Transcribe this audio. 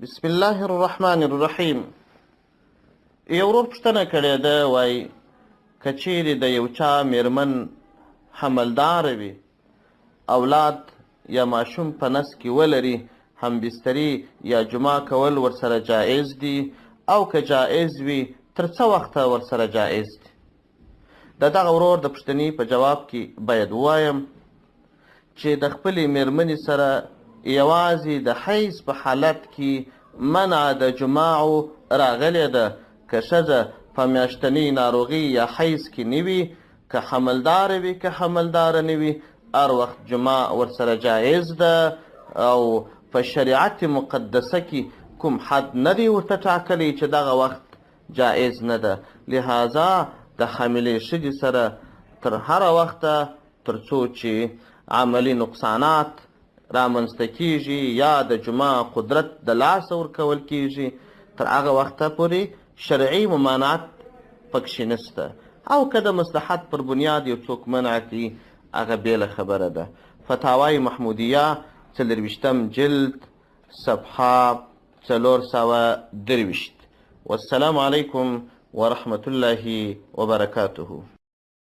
بسم الله الرحمن الرحیم. یو ورور پوښتنه کړې ده، وایي که چیرې د یو چا میرمن حملداره وي، اولاد یا ماشوم په نس کې ولري، همبستري یا جماع کول ورسره جایز دي، او که جایز وي تر څه وخته ورسره جایز دي؟ د دغه ورور د پوښتنې په جواب کې باید ووایم چې د خپلې میرمنې سره یوازې د حیض په حالت کې منع د جماعو راغلې ده. که ښځه په میاشتنۍ ناروغي یا حیض کې نه وي، که حملداره وي که حملداره نه وي، هر وخت جماع ورسره جایز ده، او په شریعت مقدسه کې کوم حد نه دی ورته ټاکلی چې دغه وخت جایز نه ده. لهذا د حاملې ښځې سره تر هره وخته تر څو چې عملی نقصانات رامنځته کیږي یا د جماع قدرت د لاسه ورکول کیږي، تر هغه وخته پورې شرعي ممانعت پکښې نشته. او که د مصلحت پر بنیاد یو څوک منع کړي، هغه بېله خبره ده. فتاوای محمودیه 40 جلد صفحه 423. والسلام علیکم ورحمة الله وبرکاته.